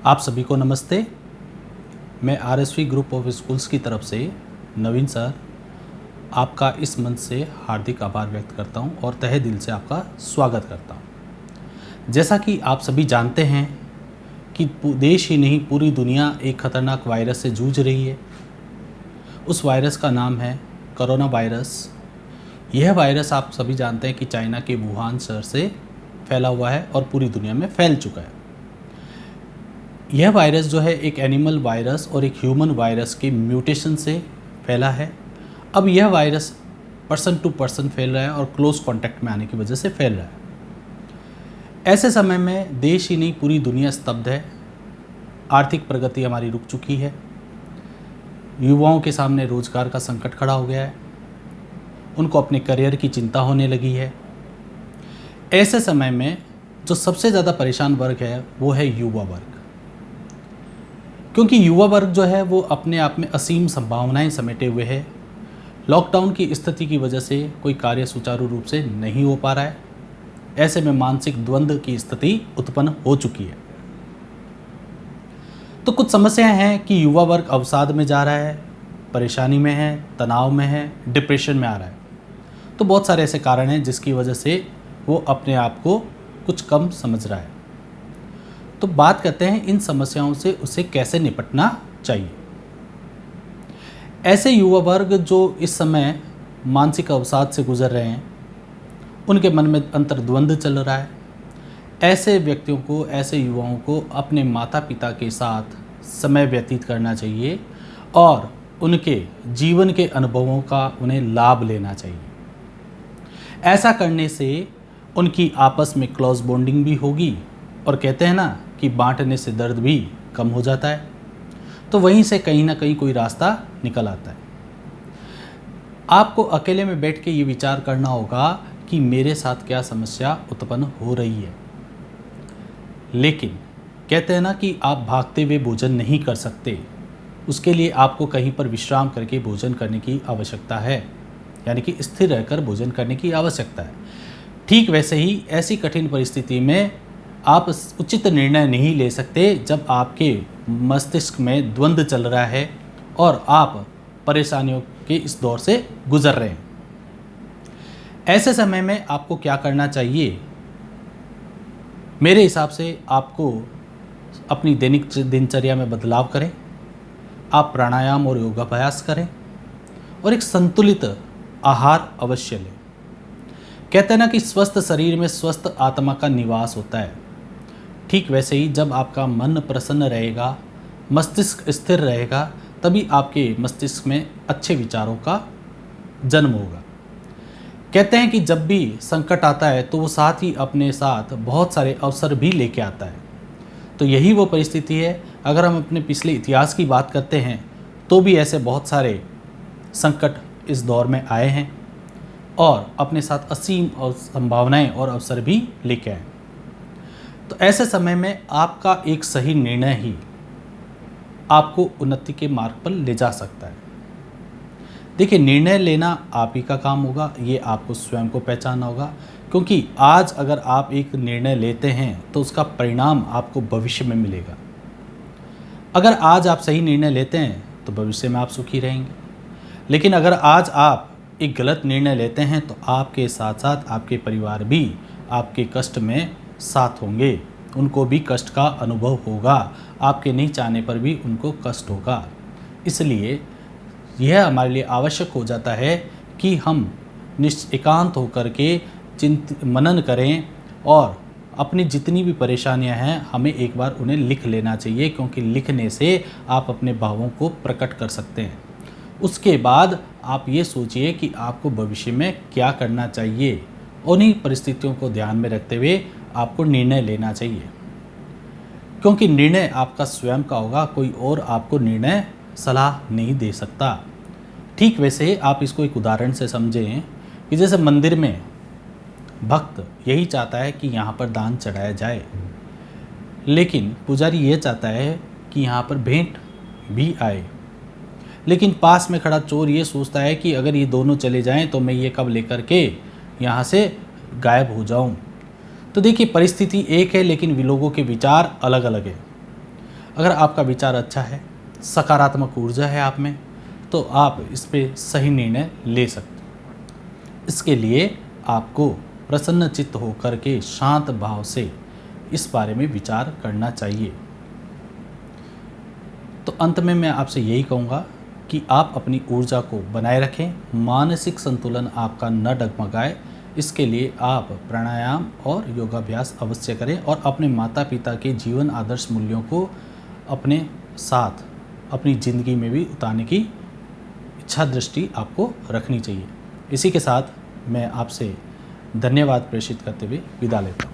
आप सभी को नमस्ते। मैं आरएसवी ग्रुप ऑफ स्कूल्स की तरफ से नवीन सर आपका इस मंच से हार्दिक आभार व्यक्त करता हूं और तहे दिल से आपका स्वागत करता हूं। जैसा कि आप सभी जानते हैं कि देश ही नहीं पूरी दुनिया एक खतरनाक वायरस से जूझ रही है। उस वायरस का नाम है कोरोना वायरस। यह वायरस आप सभी जानते हैं कि चाइना के वुहान शहर से फैला हुआ है और पूरी दुनिया में फैल चुका है। यह वायरस जो है एक एनिमल वायरस और एक ह्यूमन वायरस के म्यूटेशन से फैला है। अब यह वायरस पर्सन टू पर्सन फैल रहा है और क्लोज कांटेक्ट में आने की वजह से फैल रहा है। ऐसे समय में देश ही नहीं पूरी दुनिया स्तब्ध है। आर्थिक प्रगति हमारी रुक चुकी है। युवाओं के सामने रोजगार का संकट खड़ा हो गया है। उनको अपने करियर की चिंता होने लगी है। ऐसे समय में जो सबसे ज़्यादा परेशान वर्ग है वो है युवा वर्ग, क्योंकि युवा वर्ग जो है वो अपने आप में असीम संभावनाएं समेटे हुए है। लॉकडाउन की स्थिति की वजह से कोई कार्य सुचारू रूप से नहीं हो पा रहा है। ऐसे में मानसिक द्वंद्व की स्थिति उत्पन्न हो चुकी है। तो कुछ समस्याएं हैं कि युवा वर्ग अवसाद में जा रहा है, परेशानी में है, तनाव में है, डिप्रेशन में आ रहा है। तो बहुत सारे ऐसे कारण हैं जिसकी वजह से वो अपने आप को कुछ कम समझ रहा है। तो बात करते हैं इन समस्याओं से उसे कैसे निपटना चाहिए। ऐसे युवा वर्ग जो इस समय मानसिक अवसाद से गुजर रहे हैं, उनके मन में अंतर्द्वंद चल रहा है। ऐसे व्यक्तियों को, ऐसे युवाओं को अपने माता पिता के साथ समय व्यतीत करना चाहिए और उनके जीवन के अनुभवों का उन्हें लाभ लेना चाहिए। ऐसा करने से उनकी आपस में क्लोज बॉन्डिंग भी होगी और कहते हैं ना कि बांटने से दर्द भी कम हो जाता है। तो वहीं से कहीं ना कहीं कोई रास्ता निकल आता है। आपको अकेले में बैठ के ये विचार करना होगा कि मेरे साथ क्या समस्या उत्पन्न हो रही है। लेकिन कहते हैं ना कि आप भागते हुए भोजन नहीं कर सकते, उसके लिए आपको कहीं पर विश्राम करके भोजन करने की आवश्यकता है, यानी कि स्थिर रहकर भोजन करने की आवश्यकता है। ठीक वैसे ही ऐसी कठिन परिस्थिति में आप उचित निर्णय नहीं ले सकते जब आपके मस्तिष्क में द्वंद्व चल रहा है और आप परेशानियों के इस दौर से गुजर रहे हैं। ऐसे समय में आपको क्या करना चाहिए? मेरे हिसाब से आपको अपनी दैनिक दिनचर्या में बदलाव करें। आप प्राणायाम और योगाभ्यास करें और एक संतुलित आहार अवश्य लें। कहते हैं ना कि स्वस्थ शरीर में स्वस्थ आत्मा का निवास होता है। ठीक वैसे ही जब आपका मन प्रसन्न रहेगा, मस्तिष्क स्थिर रहेगा, तभी आपके मस्तिष्क में अच्छे विचारों का जन्म होगा। कहते हैं कि जब भी संकट आता है तो वो साथ ही अपने साथ बहुत सारे अवसर भी लेके आता है। तो यही वो परिस्थिति है। अगर हम अपने पिछले इतिहास की बात करते हैं तो भी ऐसे बहुत सारे संकट इस दौर में आए हैं और अपने साथ असीम और संभावनाएं और अवसर भी लेके आए। तो ऐसे समय में आपका एक सही निर्णय ही आपको उन्नति के मार्ग पर ले जा सकता है। देखिए, निर्णय लेना आप ही का काम होगा, ये आपको स्वयं को पहचानना होगा, क्योंकि आज अगर आप एक निर्णय लेते हैं तो उसका परिणाम आपको भविष्य में मिलेगा। अगर आज आप सही निर्णय लेते हैं तो भविष्य में आप सुखी रहेंगे, लेकिन अगर आज आप एक गलत निर्णय लेते हैं तो आपके साथ साथ आपके परिवार भी आपके कष्ट में साथ होंगे। उनको भी कष्ट का अनुभव होगा, आपके नहीं चाहने पर भी उनको कष्ट होगा। इसलिए यह हमारे लिए आवश्यक हो जाता है कि हम एकांत होकर के मनन करें और अपनी जितनी भी परेशानियां हैं हमें एक बार उन्हें लिख लेना चाहिए, क्योंकि लिखने से आप अपने भावों को प्रकट कर सकते हैं। उसके बाद आप ये सोचिए कि आपको भविष्य में क्या करना चाहिए। उन्हीं परिस्थितियों को ध्यान में रखते हुए आपको निर्णय लेना चाहिए, क्योंकि निर्णय आपका स्वयं का होगा, कोई और आपको निर्णय सलाह नहीं दे सकता। ठीक वैसे ही आप इसको एक उदाहरण से समझें कि जैसे मंदिर में भक्त यही चाहता है कि यहाँ पर दान चढ़ाया जाए, लेकिन पुजारी ये चाहता है कि यहाँ पर भेंट भी आए। लेकिन पास में खड़ा चोर ये सोचता है कि अगर ये दोनों चले जाएं तो मैं ये कब लेकर के यहाँ से गायब हो जाऊँ। तो देखिए, परिस्थिति एक है लेकिन लोगों के विचार अलग अलग है। अगर आपका विचार अच्छा है, सकारात्मक ऊर्जा है आप में, तो आप इस पे सही निर्णय ले सकते हैं। इसके लिए आपको प्रसन्न चित्त होकर के शांत भाव से इस बारे में विचार करना चाहिए। तो अंत में मैं आपसे यही कहूँगा कि आप अपनी ऊर्जा को बनाए रखें, मानसिक संतुलन आपका न डगमगाए। इसके लिए आप प्राणायाम और योगाभ्यास अवश्य करें और अपने माता पिता के जीवन आदर्श मूल्यों को अपने साथ अपनी ज़िंदगी में भी उतारने की इच्छा दृष्टि आपको रखनी चाहिए। इसी के साथ मैं आपसे धन्यवाद प्रेषित करते हुए विदा लेता हूँ।